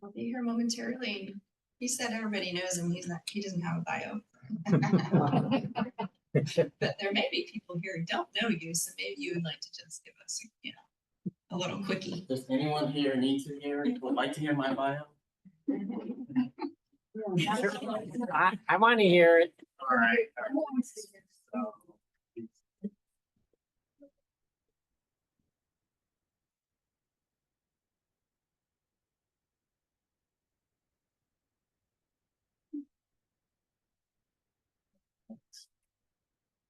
I'll be here momentarily. He said everybody knows him. He doesn't have a bio. But there may be people here who don't know you, so maybe you would like to just give us, a little quickie. Does anyone here need to hear it? Would like to hear my bio? I want to hear it. All right.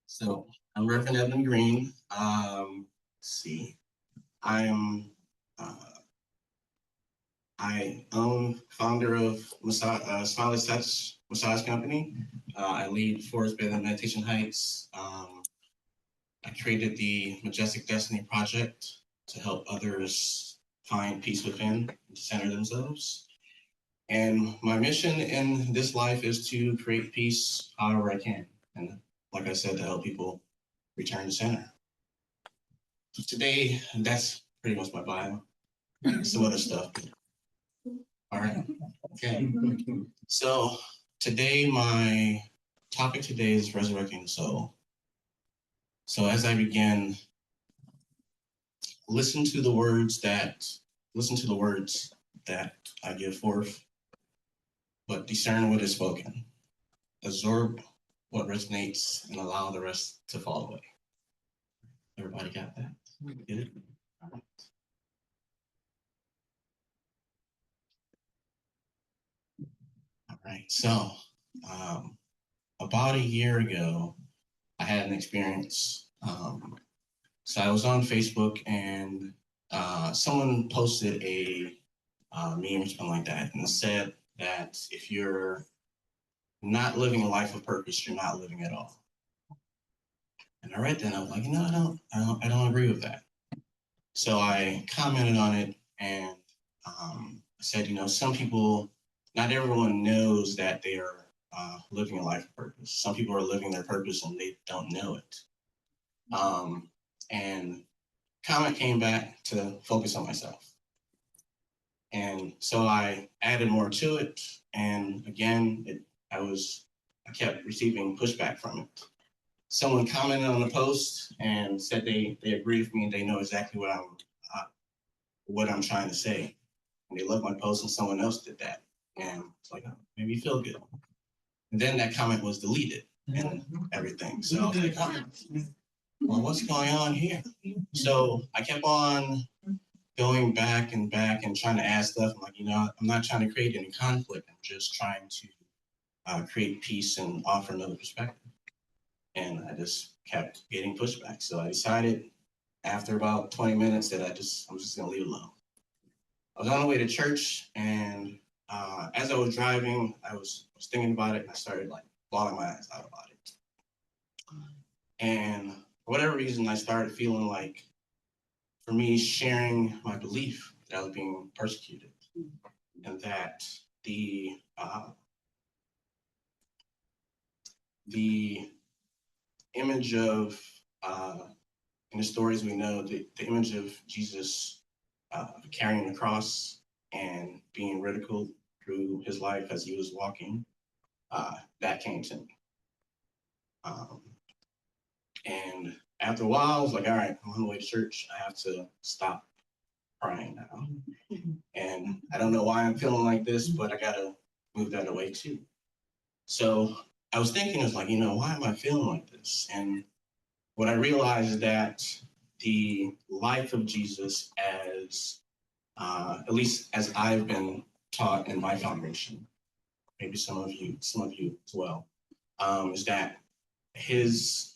So I'm Reverend Edmund Green. Let's see, I'm I own founder of Smiley Touch Massage Company. I lead Forest Bed and Meditation Heights. I created the Majestic Destiny Project to help others find peace within and center themselves. And my mission in this life is to create peace however I can. And like I said, to help people return to center. So today, that's pretty much my bio. Some other stuff. All right. Okay. So today, my topic today is resurrecting the soul. So as I begin, listen to the words that I give forth, but discern what is spoken. Absorb what resonates and allow the rest to fall away. Everybody got that? Get it? All right. All right. So about a year ago, I had an experience. So I was on Facebook and someone posted a meme or something like that and said that if you're not living a life of purpose, you're not living at all. And I read that and I was like, I don't agree with that. So I commented on it and I said, some people, not everyone knows that they are living a life of purpose. Some people are living their purpose and they don't know it. And comment came back to focus on myself. And so I added more to it. And again, I kept receiving pushback from it. Someone commented on the post and said they agree with me and they know exactly what I'm trying to say. And they loved my post and someone else did that. And it's like, oh, maybe you feel good. And then that comment was deleted and everything. So I was like, well, what's going on here? So I kept on going back and trying to add stuff. I'm like, I'm not trying to create any conflict. I'm just trying to create peace and offer another perspective. And I just kept getting pushback. So I decided after about 20 minutes that I'm just gonna leave it alone. I was on the way to church and as I was driving, I was thinking about it and I started like bawling my eyes out about it. And for whatever reason, I started feeling like, for me, sharing my belief that I was being persecuted and that the image of, in the stories we know, the image of Jesus carrying the cross and being ridiculed through his life as he was walking, that came to me. And after a while, I was like, all right, I'm on the way to church. I have to stop crying now. And I don't know why I'm feeling like this, but I gotta move that away too. So I was thinking, I was like, why am I feeling like this? And what I realized is that the life of Jesus, as at least as I've been taught in my foundation, maybe some of you as well, is that his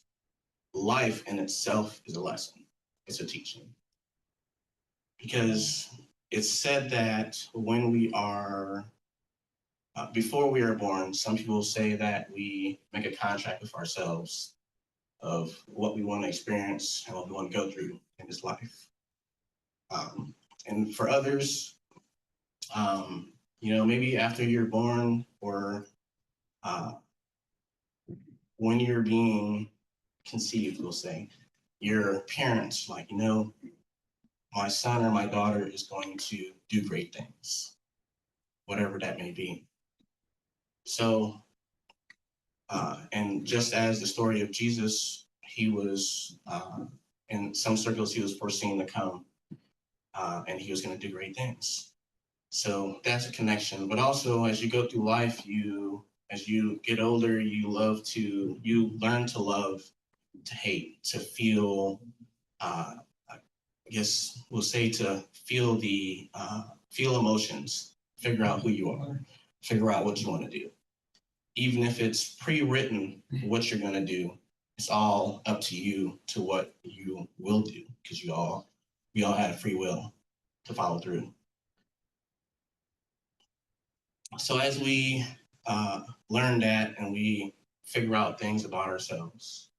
life in itself is a lesson. It's a teaching. Because it's said that when we are, before we are born, some people say that we make a contract with ourselves of what we want to experience and what we want to go through in this life. And for others, maybe after you're born or when you're being conceived, we'll say, your parents, like, my son or my daughter is going to do great things. whatever that may be. So, and just as the story of Jesus, he was, in some circles, he was foreseen to come, and he was going to do great things. So that's a connection. But also, as you go through life, as you get older, you learn to love, to hate, to feel, I guess we'll say to feel feel emotions, figure out who you are, figure out what you want to do. Even if it's pre-written what you're going to do, it's all up to you to what you will do, because we all have free will to follow through. So as we learn that and we figure out things about ourselves,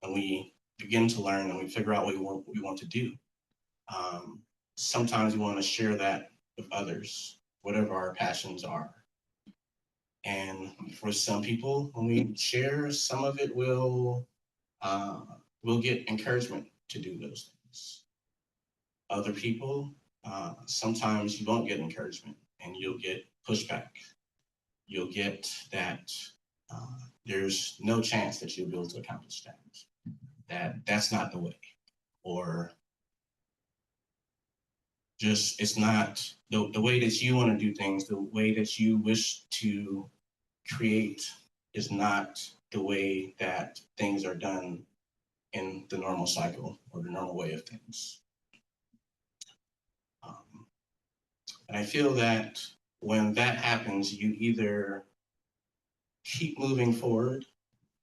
and we begin to learn and we figure out what we want to do, sometimes we want to share that with others, whatever our passions are. And for some people, when we share, some of it will get encouragement to do those things. Other people, sometimes you won't get encouragement and you'll get pushback. You'll get that there's no chance that you'll be able to accomplish that. That's not the way. Or just it's not the way that you want to do things, the way that you wish to create is not the way that things are done in the normal cycle or the normal way of things. And I feel that when that happens, you either keep moving forward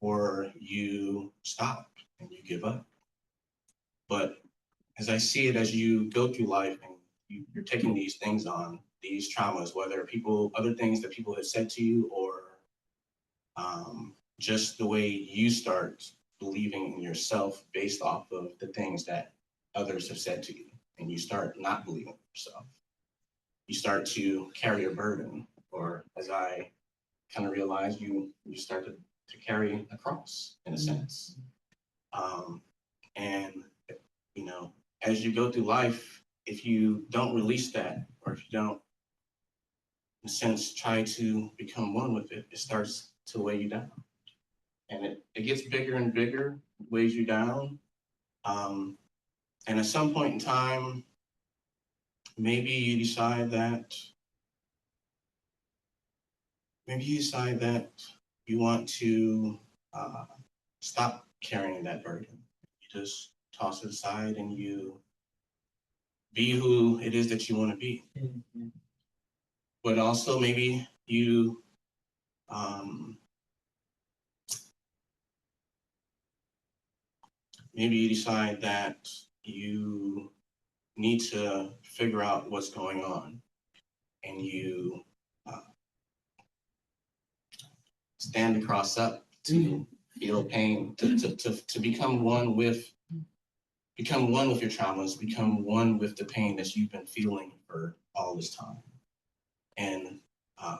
or you stop and you give up. But as I see it, as you go through life and you're taking these things on, these traumas, whether other things that people have said to you, or just the way you start believing in yourself based off of the things that others have said to you, and you start not believing in yourself. You start to carry a burden, or as I kind of realized, you start to carry a cross in a sense. And, as you go through life, if you don't release that, or if you don't, in a sense, try to become one with it, it starts to weigh you down. And it gets bigger and bigger, weighs you down. And at some point in time, maybe you decide that you want to stop carrying that burden. You just toss it aside and you be who it is that you want to be. Mm-hmm. But also maybe you decide that you need to figure out what's going on, and you stand across up to feel pain, to become one with your traumas, become one with the pain that you've been feeling for all this time. And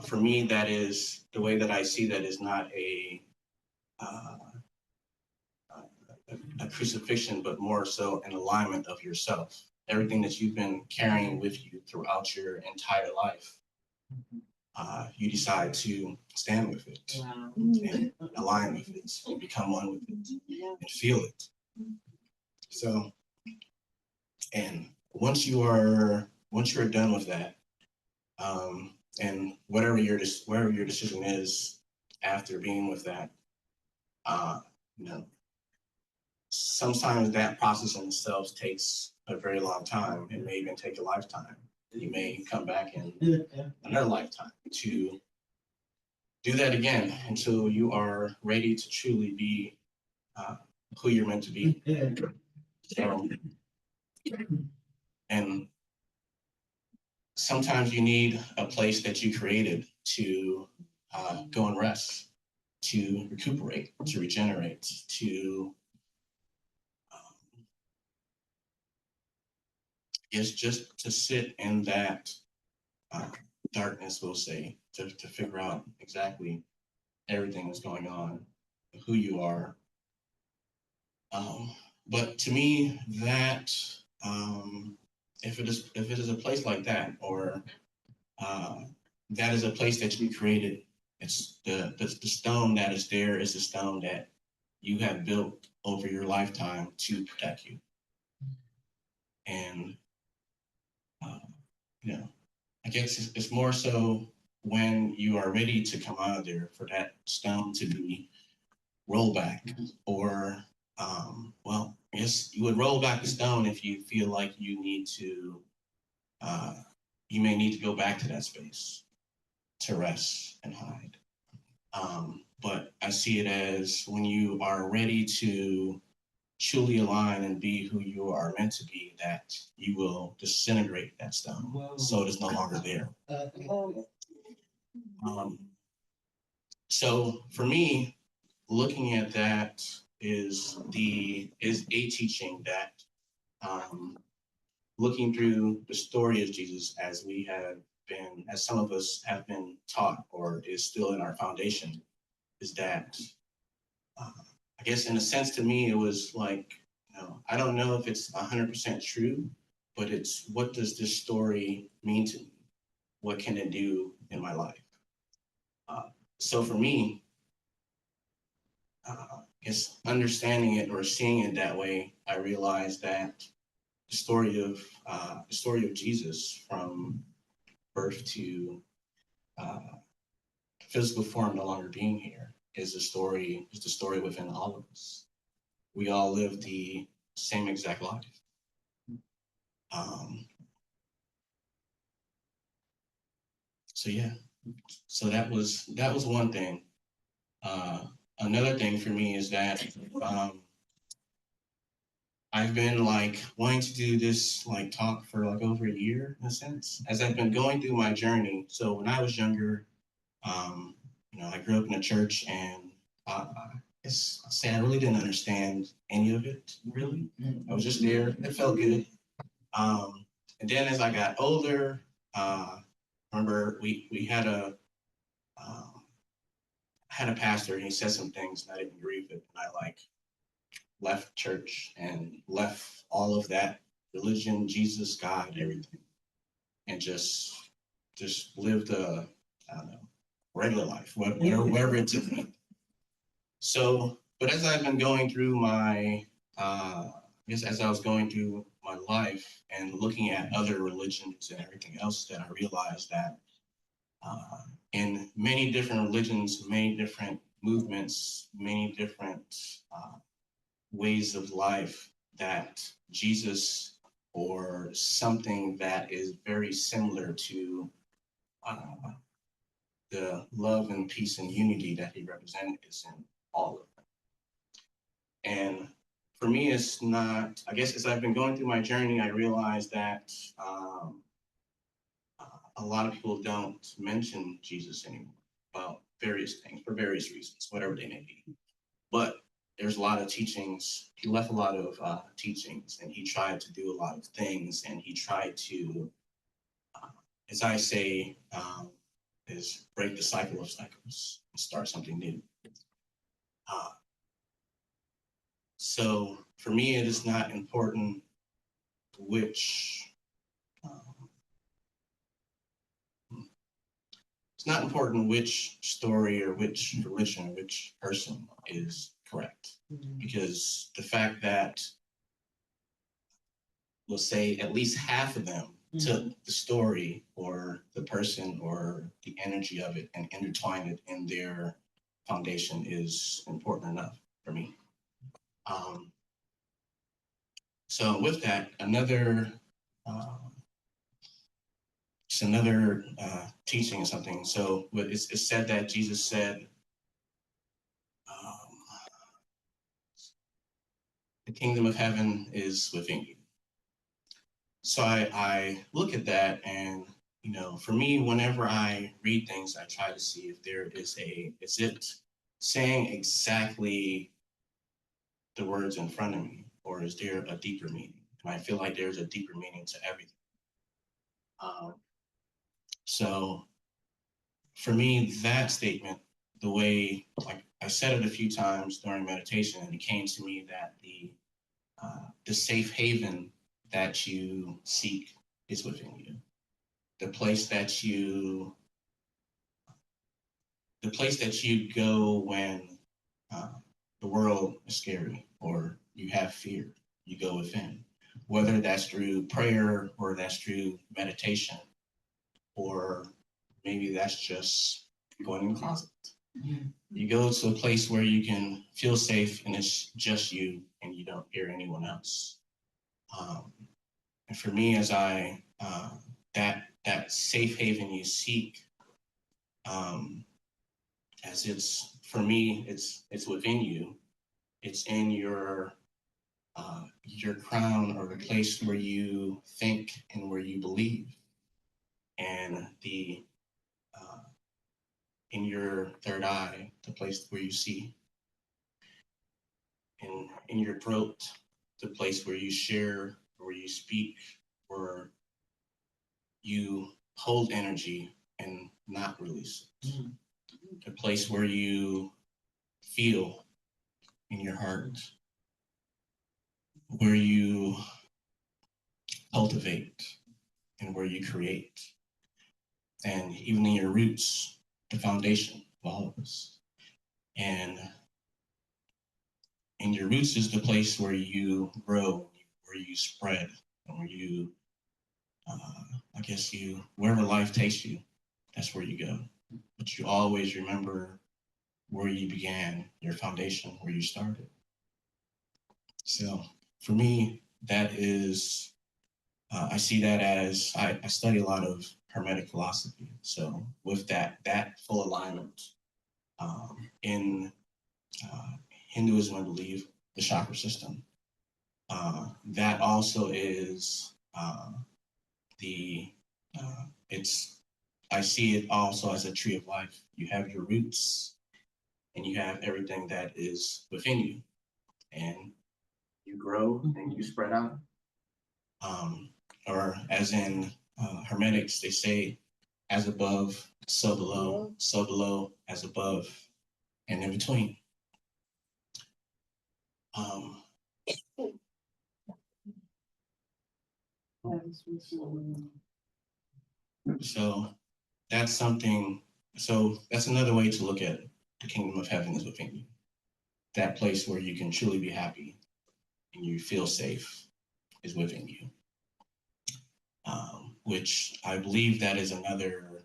for me, that is the way that I see that is not a crucifixion, but more so an alignment of yourself. Everything that you've been carrying with you throughout your entire life, you decide to stand with it. Wow. And align with it, and become one with it, and feel it. So, and once you're done with that, and whatever your decision is after being with that, sometimes that process in itself takes a very long time. It may even take a lifetime. You may come back in another lifetime to do that again until you are ready to truly be who you're meant to be. And sometimes you need a place that you created to go and rest, to recuperate, to regenerate, to just to sit in that darkness, we'll say, to figure out exactly everything that's going on, who you are. But to me, that if it is a place like that, or that is a place that you created. It's the stone that is there is the stone that you have built over your lifetime to protect you. And, you know, I guess it's more so when you are ready to come out of there for that stone to be rolled back, or, well, I guess you would roll back the stone if you feel like you need to, you may need to go back to that space to rest and hide. But I see it as when you are ready to truly align and be who you are meant to be, that you will disintegrate that stone. Whoa. So it is no longer there. So for me, looking at that is a teaching that looking through the story of Jesus as we have been, as some of us have been taught or is still in our foundation, is that I guess in a sense to me, it was like, I don't know if it's 100% true, but it's what does this story mean to me? What can it do in my life? So for me, I guess understanding it or seeing it that way, I realized that the story of Jesus from birth to physical form no longer being here is the story within all of us. We all live the same exact life. So yeah, so that was one thing. Another thing for me is that I've been like wanting to do this like talk for like over a year in a sense, as I've been going through my journey. So when I was younger, I grew up in a church, and I'll say I really didn't understand any of it, really. I was just there. It felt good. And then as I got older, remember we had a pastor, and he said some things, and I didn't agree with it. And I like left church and left all of that religion, Jesus, God, everything, and just lived a, I don't know, regular life, wherever it took me. So, but as I've been going through my, as I was going through my life and looking at other religions and everything else, that I realized that in many different religions, many different movements, many different ways of life, that Jesus, or something that is very similar to the love and peace and unity that he represented, is in all of them. And for me, it's not, I guess as I've been going through my journey, I realized that a lot of people don't mention Jesus anymore about various things, for various reasons, whatever they may be. But there's a lot of teachings. He left a lot of teachings, and he tried to do a lot of things, and he tried to, as I say, is break the cycle of cycles and start something new. So for me, it is not important which, it's not important which story or which religion or which person is correct, because the fact that, we'll say, at least half of them took the story or the person or the energy of it and intertwined it in their foundation is important enough for me. So with that, another teaching or something. So it's said that Jesus said, the kingdom of heaven is within you. So I look at that, and for me, whenever I read things, I try to see if there is is it saying exactly the words in front of me, or is there a deeper meaning? And I feel like there's a deeper meaning to everything. So for me, that statement, the way, like I said it a few times during meditation, and it came to me that the safe haven that you seek is within you. The place that you the place that you go when the world is scary or you have fear. You go within, whether that's through prayer or that's through meditation, or maybe that's just going in the closet. You go to a place where you can feel safe and it's just you and you don't hear anyone else. And for me, as I that safe haven you seek, as it's for me, it's within you. It's in your crown or the place where you think and where you believe, and the in your third eye, the place where you see, and in your throat, the place where you share, where you speak, where you hold energy and not release it. The place where you feel in your heart, where you cultivate and where you create, and even in your roots, the foundation of all of us. And in your roots is the place where you grow, where you spread, and where you, wherever life takes you, that's where you go. But you always remember where you began, your foundation, where you started. So for me, that is, I see that as, I study a lot of Hermetic philosophy. So with that full alignment in Hinduism, I believe, the chakra system, that also is I see it also as a tree of life. You have your roots and you have everything that is within you, and you grow and you spread out. Or as in Hermetics, they say, as above, so below, as above, and in between. So that's something, so that's another way to look at the kingdom of heaven is within you. That place where you can truly be happy and you feel safe is within you. Which I believe that is another,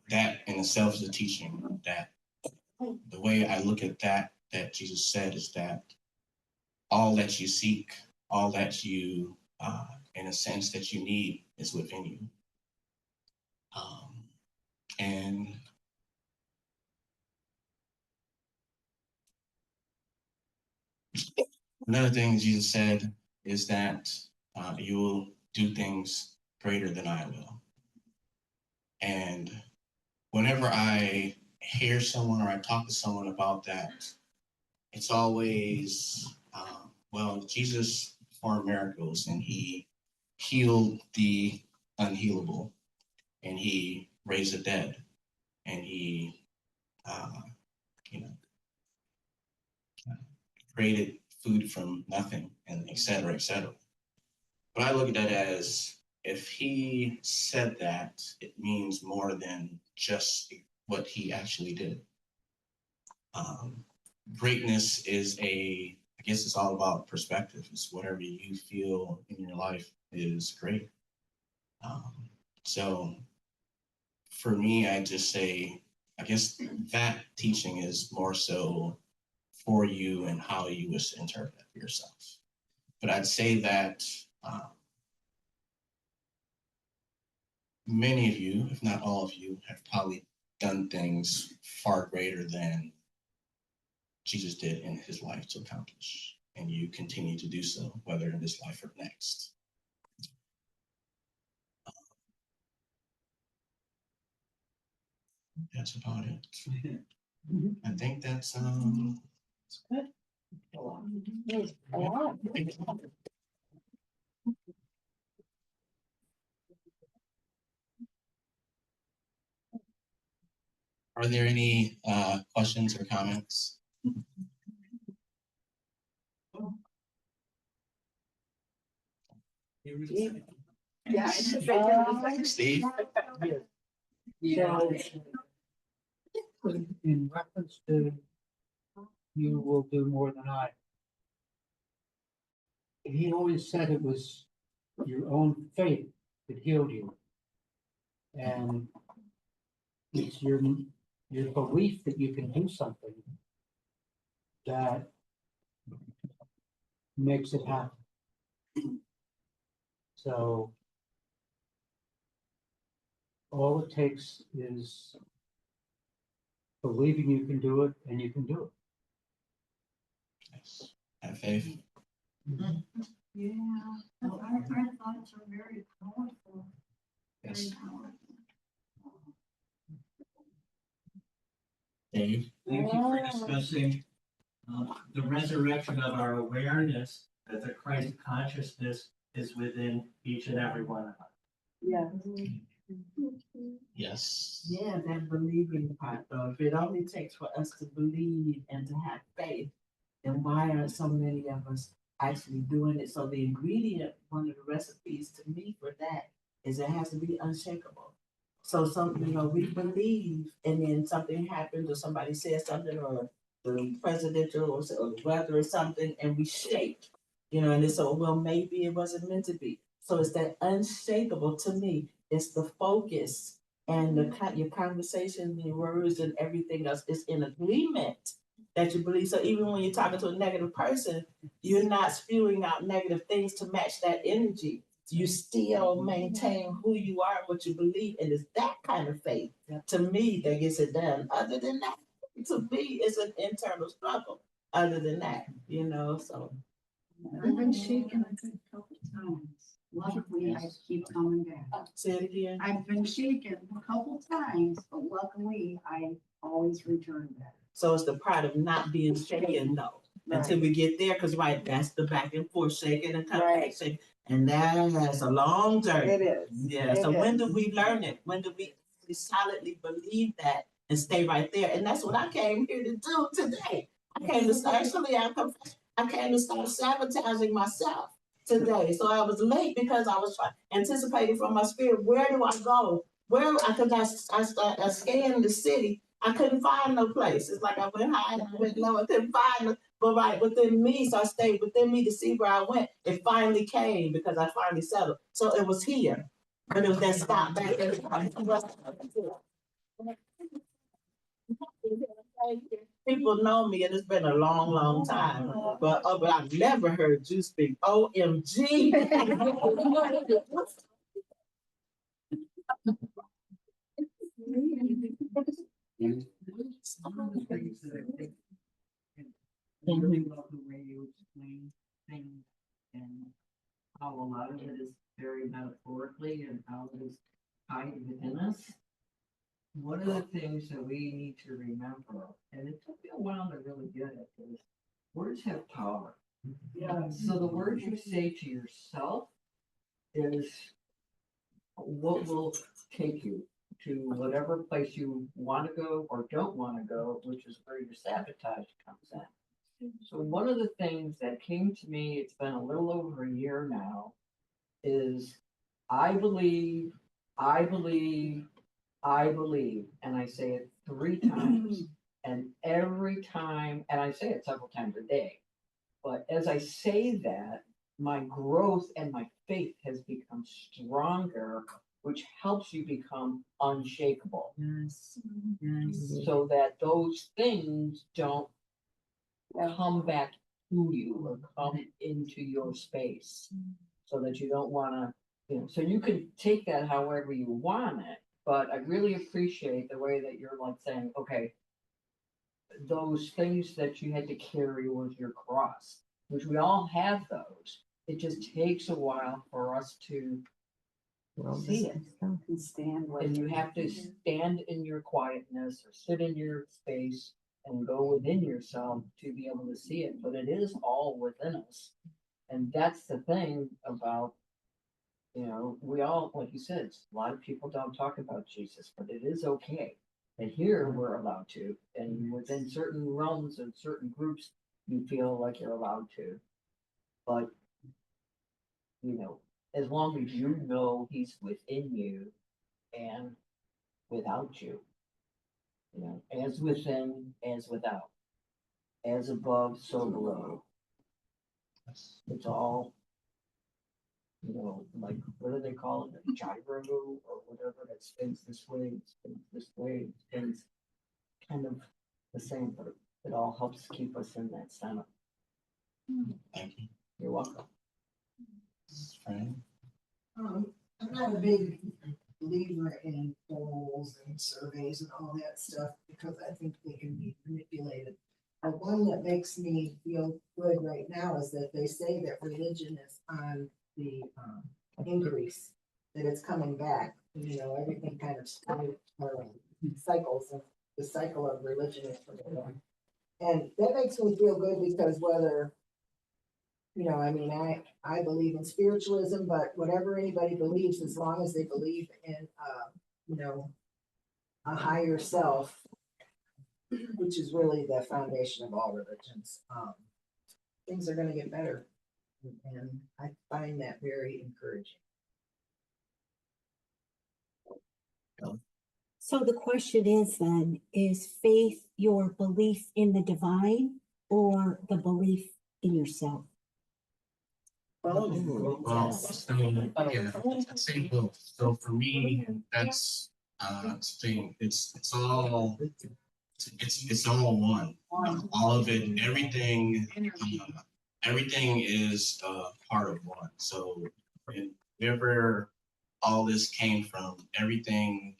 that in itself is a teaching that the way I look at that Jesus said is that all that you seek, all that you, in a sense, that you need is within you. And another thing Jesus said is that you will do things greater than I will. And whenever I hear someone or I talk to someone about that, it's always, well, Jesus performed miracles and he healed the unhealable and he raised the dead and he, created food from nothing and et cetera, et cetera. But I look at that as if he said that, it means more than just what he actually did. Greatness is I guess it's all about perspective. It's whatever you feel in your life is great. So for me, I just say, I guess that teaching is more so for you and how you wish to interpret yourself. But I'd say that many of you, if not all of you, have probably done things far greater than Jesus did in his life to accomplish. And you continue to do so, whether in this life or next. That's about it. I think that's good. A lot. Are there any questions or comments? Yeah. Steve? Yeah. in reference to you will do more than I. He always said it was your own faith that healed you. And it's your belief that you can do something that makes it happen. So all it takes is believing you can do it, and you can do it. Yes. Have faith. Yeah, well, our thoughts are very powerful. Yes. Very powerful. Dave. Thank you for discussing the resurrection of our awareness that the Christ consciousness is within each and every one of us. Yeah. Yes. Yeah, that believing part though, if it only takes for us to believe and to have faith, then why are so many of us actually doing it? So the ingredient, one of the recipes to me for that is it has to be unshakable. So we believe and then something happens or somebody says something or the presidential or the weather or something and we shake, and it's so, well, maybe it wasn't meant to be. So it's that unshakable to me. It's the focus and your conversation, your words and everything else is in agreement that you believe. So even when you're talking to a negative person, you're not spewing out negative things to match that energy. You still maintain who you are, what you believe, and it's that kind of faith to me that gets it done. Other than that, to me, it's an internal struggle. Other than that, so. I've been shaken a good couple times. Luckily, I keep coming back. Say it again. I've been shaken a couple times, but luckily I always return back. So it's the part of not being shaken though, until we get there, because that's the back and forth shaking and coming back shaking. And that's a long journey. It is. Yeah, so when do we learn it? When do we solidly believe that and stay right there? And that's what I came here to do today. I came to start sabotaging myself today. So I was late because I was anticipating from my spirit, where do I go? Because I scanned the city. I couldn't find no place. It's like I went high and I went low. I couldn't find no, but right within me, so I stayed within me to see where I went. It finally came because I finally settled. So it was here, but it was that stop back there. People know me, and it's been a long, long time. But I've never heard you speak. OMG. I really love the way you explain things and how a lot of it is very metaphorically and how it is tied within us. One of the things that we need to remember, and it took me a while to really get it, is words have power. Yeah. So the words you say to yourself is what will take you to whatever place you want to go or don't want to go, which is where your sabotage comes in. So one of the things that came to me, it's been a little over a year now, is I believe, I believe, I believe, and I say it 3 times. And every time, and I say it several times a day, but as I say that, my growth and my faith has become stronger, which helps you become unshakable. Yes. Yes. So that those things don't come back to you or come into your space, so that you don't want to, so you can take that however you want it. But I really appreciate the way that you're like saying, okay, those things that you had to carry was your cross, which we all have those. It just takes a while for us to see it. And you have to stand in your quietness or sit in your space and go within yourself to be able to see it. But it is all within us. And that's the thing about, we all, like you said, a lot of people don't talk about Jesus, but it is okay. And here we're allowed to. And within certain realms and certain groups, you feel like you're allowed to. But, as long as you know he's within you and without you, You know, as within, as without, as above, so below. It's all, you know, like, what do they call it, a gyro or whatever, that spins this way, spins this way, spins kind of the same, but it all helps keep us in that center. Thank you. You're welcome. Fran? I'm not a big believer in polls and surveys and all that stuff because I think they can be manipulated. But one that makes me feel good right now is that they say that religion is on the increase, that it's coming back. You know, everything kind of cycles, and the cycle of religion is coming back. And that makes me feel good because whether, you know, I mean, I believe in spiritualism, but whatever anybody believes, as long as they believe in, you know, a higher self, which is really the foundation of all religions, things are gonna get better. And I find that very encouraging. So the question is then, is faith your belief in the divine or the belief in yourself? Well, so, yeah, I'd say both. So for me, that's thing. It's all one. All of it, everything is part of one. So wherever all this came from, everything,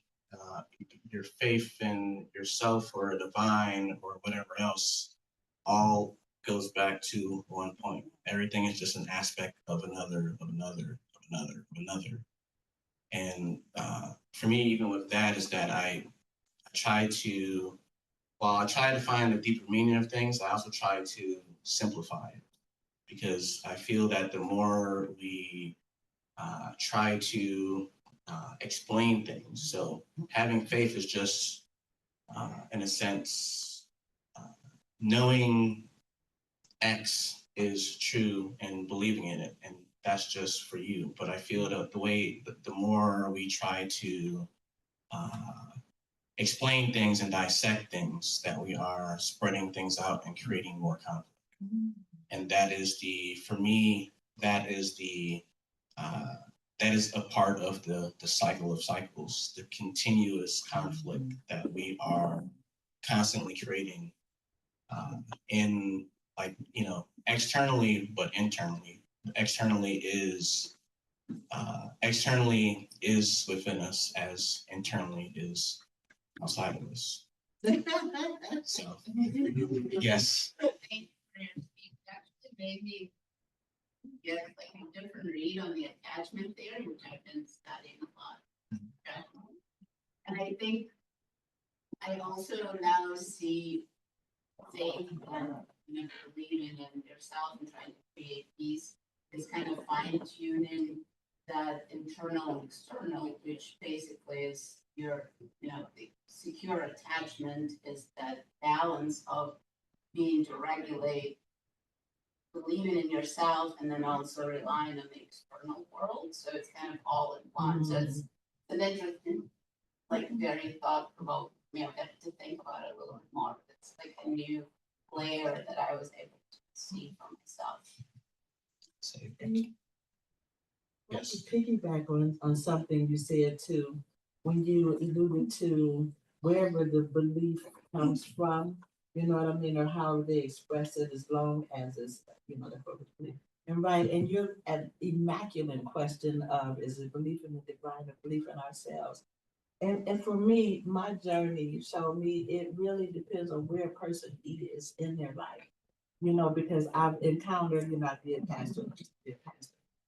your faith in yourself or a divine or whatever else, all goes back to one point. Everything is just an aspect of another. And for me, even with that, is that I try to, while I try to find the deeper meaning of things, I also try to simplify it, because I feel that the more we try to explain things, so having faith is just, in a sense, knowing X is true and believing in it, and that's just for you. But I feel that the more we try to explain things and dissect things, that we are spreading things out and creating more conflict. And that is for me, that is a part of the cycle of cycles, the continuous conflict that we are constantly creating in, like, you know, externally, but internally. Externally is within us, as internally is outside of us. So, yes. Maybe get like a different read on the attachment theory, which I've been studying a lot. Okay. And I think I also now see faith and, you know, believing in yourself and trying to create peace is kind of fine-tuning that internal and external, which basically is your, you know, the secure attachment is that balance of being to regulate believing in yourself and then also relying on the external world. So it's kind of all in one. So it's an interesting, like, very thought provoking. You know, get to think about it a little bit more. It's like a new layer that I was able to see for myself. Yes. Piggyback on something you said too, when you alluded to wherever the belief comes from, you know what I mean, or how they express it, as long as it's, you know, that's what we believe. And right, and you're an immaculate question of, is it belief in the divine or belief in ourselves? And for me, my journey showed me it really depends on where a person is in their life, you know, because I've encountered, you know, I did pastor,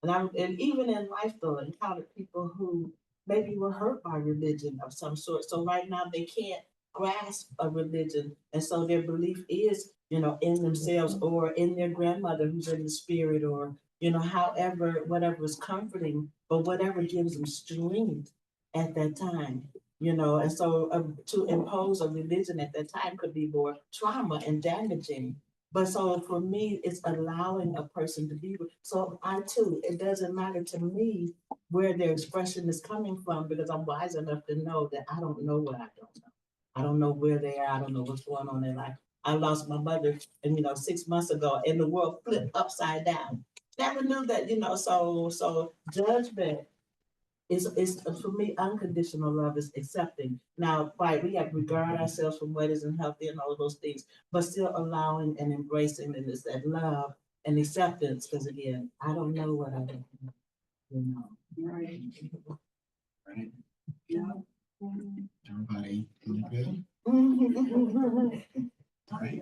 and even in life though, encountered people who maybe were hurt by religion of some sort. So right now they can't grasp a religion, and so their belief is, you know, in themselves or in their grandmother who's in the spirit, or, you know, however, whatever is comforting, but whatever gives them strength at that time, you know. And so to impose a religion at that time could be more trauma and damaging. But so for me, it's allowing a person to be. So I too, it doesn't matter to me where their expression is coming from, because I'm wise enough to know that I don't know what I don't know. I don't know where they are. I don't know what's going on in their life. I lost my mother, and 6 months ago, and the world flipped upside down. Never knew that, so judgment is for me, unconditional love is accepting. Now, right, we have to regard ourselves from what isn't healthy and all of those things, but still allowing and embracing, and it's that love and acceptance, because again, I don't know what I don't know. Right. Right? Yeah. Everybody doing good? All right.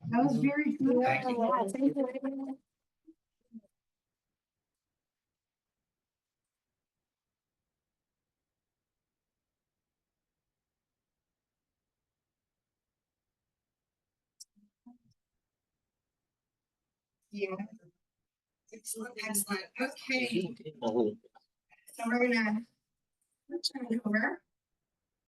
That was very good. Thank you. Yeah, thank you. Yeah. Excellent, excellent. Okay. So we're gonna turn it over.